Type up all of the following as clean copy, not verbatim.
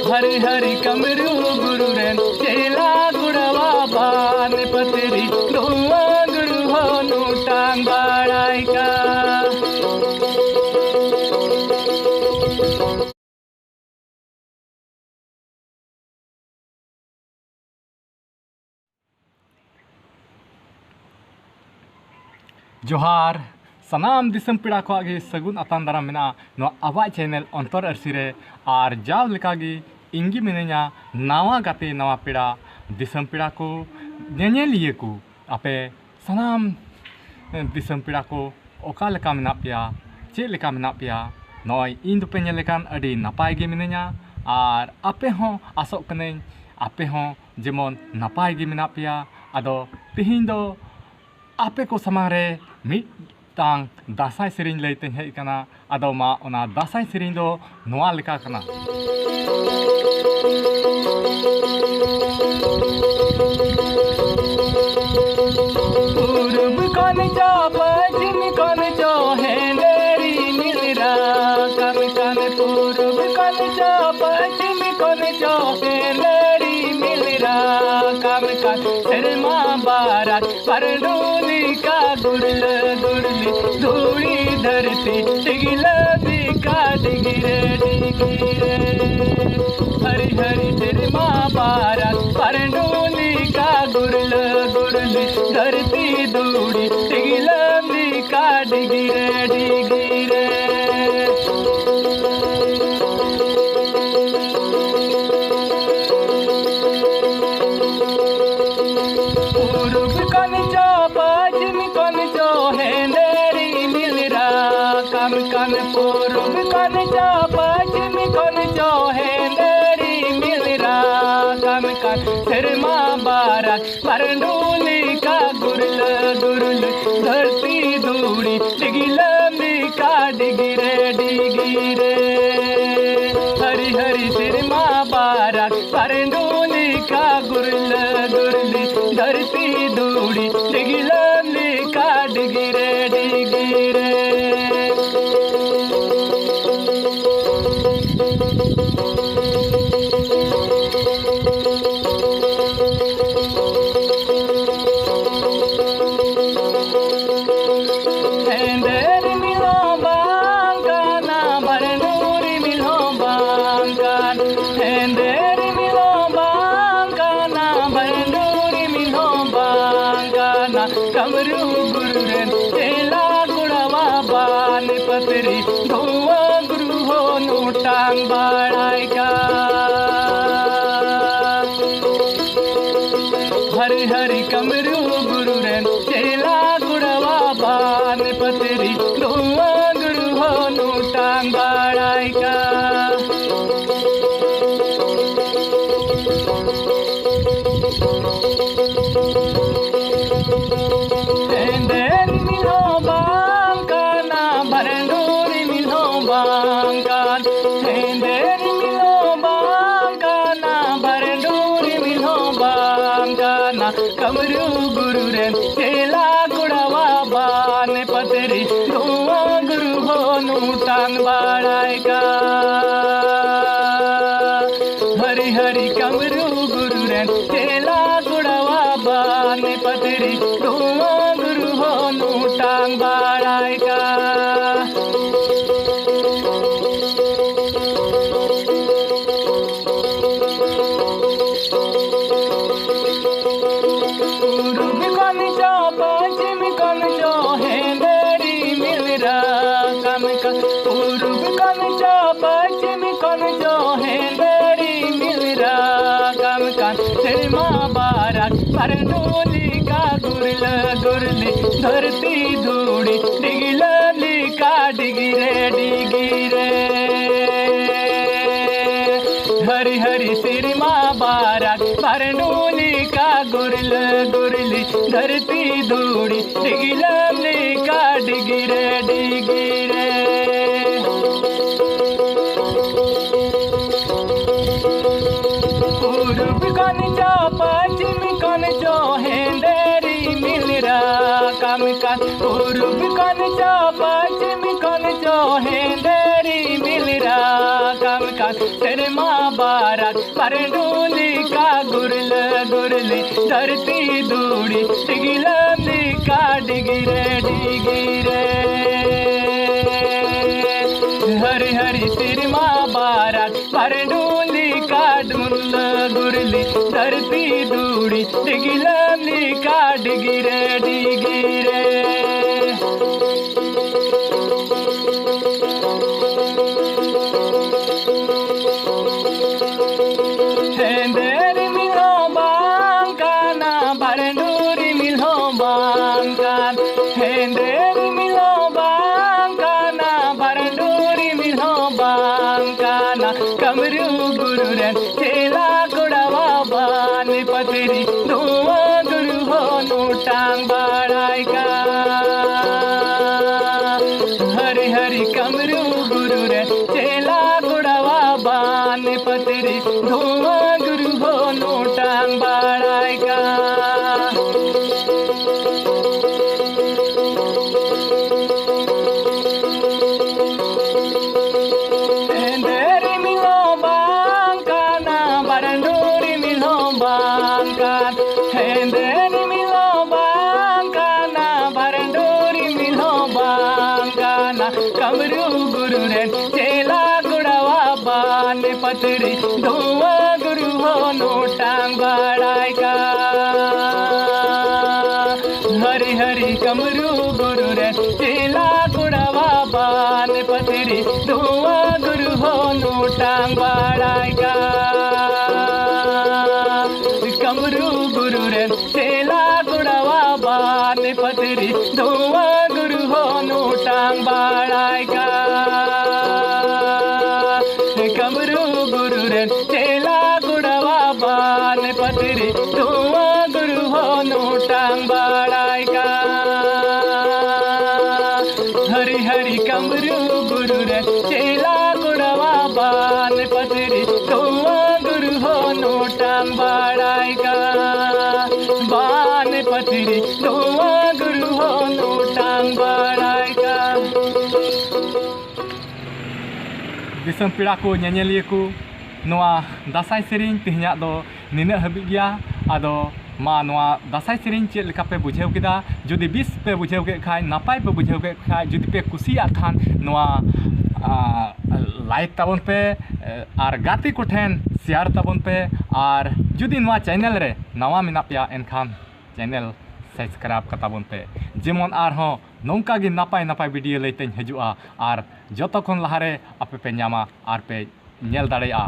हरि हरि कमरू गुरु rain चेला गुड़वा बान पतरी धुआ गुरु हो नूटांग बाड़ाई का। जोहार सनाम दिसम पिड़ा को आगे सगुन अतान दारा मेना नो आवा चैनल अंतर अरसिरे और जाव लेकागी इंगी मिने냐 नावा गाते नवा पिड़ा दिसम पिड़ा को नेनेलिए को आपे सनाम दिसम पिड़ा को ओका लेका मेना पिया चे लेका मेना पिया नॉय इन दुपे नेलेकान अडी नापाय गे मिने냐 और आपे हों आसोक कने आपे हों जेमन नापाय गे मेना पिया आदो तिहिं दो आपे को समारे मिटांग दासाई सेरिंग लैते हेज कना आदो मा ओना दासाई सेरिंग दो नोआ लेका कना। पूरब कन जो पश्चिम कन जो हेंदेरी मिलरा कन कन पूरब कन जो पश्चिम कन जो हेंदेरी मिलरा कन कन शर्मा बारात परडोली का गुड़ल गुड़ली धूड़ी धरती डिगिल बिका डिगिरे डिगिरे हरि हरि शर्मा बारात परडोली का गुड़ल गुड़ली धरती धूड़ी डिगिल बिका डिगिरे डिगिरे। पूरब कन जो पश्चिम कन जो हेंदेरी मिलरा कन कन पूरब कन जो पश्चिम कन जो हेंदेरी मिलरा कन कन शर्मा बारात परडोली का गुरल गुरल धरती धूड़ी डिगिल बिका डिगिरे डिगिरे हरि हरि शर्मा बारात परडोली का गुरल गुरली धरती धूड़ी डिगिल बिका डिगिरे डिगिरे। हेंदेर मिलो बांगाना बरनूरी मिलो बांगान हेंदेर मिलो बांगाना बरनूरी मिलो बांगाना कमरू गुरु रेन चेला गुड़वा बान पतरी धुआ गुरु हो नूटांग बाड़ाई का। हरि हरि कमरू गुरु रेन चेला गुड़वा बान पतरी धुआ गुरु हो नूटांग बाड़ाई का। हेंदेर मिलो बांगाना बरनूरी मिलो बांगान हेंदेर मिलो बांगाना बरनूरी मिलो बांगाना कमरू गुरु रेन चेला गुड़वा बान पतरी धुआ गुरु हो नूटांग बाड़ाई का। हरि हरि कमरू गुरु रेन चेला गुड़वा बान पतरी धुआ गुरु हो नूटांग बाड़ाई का। पूरब कन जो पश्चिम कन जो हेंदेरी मिलरा कन कन पूरब कन जो पश्चिम कन जो हेंदेरी मिलरा कन कन शर्मा बारात परडोली का गुरल गुरली धरती धूड़ी डिगिल बिका डिगिरे डिगिरे हरि हरि शर्मा बारात परडोली का गुरल गुरली धरती धूड़ी डिगिल बिका डिगिरे डिगिरे। पूरब कन जो पश्चिम कन जो हेंदेरी मिलरा कन कन पूरब कन जो पश्चिम कन जो हेंदेरी मिलरा कन का शर्मा बारात परडोली का गुरल गुरली धरती दूड़ी डिगिलमली का डिगिरे डिगिरे हरी हरी शर्मा बारात परडोली का डुल गुरली धरती दूड़ी डिगिलमली का डिगिरे डिगिरे हेंदेरी मिलो बांकाना भरंडूरी मिलो बांकान हेंदेरी मिलो बांकाना भरंडूरी मिलो बांकाना कमरू गुरुरन चेला कुड़वा बान पतरी धुआं गुरु हो नूटांग बाड़ाई का हरी हरी कमरू गुरुरन चेला कुड़वा बान पतरी धुआं गुरु हो नोटांग बाड़ाई का हेंदेरी मिलो बांकाना भरंडूरी मिलो बांकान हेंदेरी मिलो बांकाना भरंडूरी मिलो बांकाना कमरू गुरुरन चेला गुड़वा बान पतरी धुआं गुरु हो नोटांग बाड़ाई का हरी हरी कमरू गुरुरन चेला गुड़वा बान पतरी धुआं गुरु हो नोटांग बाड़ाई का कमरू गुरुरन चेला गुड़वा बान पतरी धुआं गुरु हो नोटांग बाड़ाई का कमरू गुरुरन चेला गुड़वा बान पतरी धुआं गुरु हो नोटांग बाड़ाई का हरी हरी कमरू गुरुरन चेला गुड़वा बान पतरी धुआं गुरु हो नोटांग बाड़ाई का बान पतरी धुआं गुरु हो नोटांग बाड़ाई का दिसम पीड़ा को ñeñeliya को नोआ दासाई सेरिंग तिहिñाग दो निना हाबिज गया आदो मा नोआ दासाई सेरिंग चेद लेका पे बुझेव केदा जुदी बिस पे बुझेव के खाय नापाय पे बुझेव के खाय जुदी पे कुसिया खान नोआ लाइक ताबन पे आर गाती को ठेन शेयर ताबन पे आर जुदी नोआ चैनल रे नवा मेना पेया एनखान चैनल सब्सक्राइब कताबन पे जेमन आर हो नौका गे नापाय नापाय वीडियो लैते हजुआ आर जतो खन लहारे आपे पे ᱧᱟᱢᱟ आर पे नेल दाड़ेया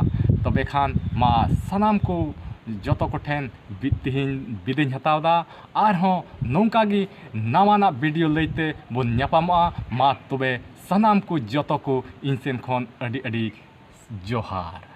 तबे खान मा सनाम को जतो को ठेन तिहिन बिदिन हतावदा आर हो नौका गे नावाना वीडियो लैते बन ᱧᱟᱯᱟᱢᱚᱜᱼᱟ मा तबे सनाम को जतो को इन सेन खन अडी अडी जोहार।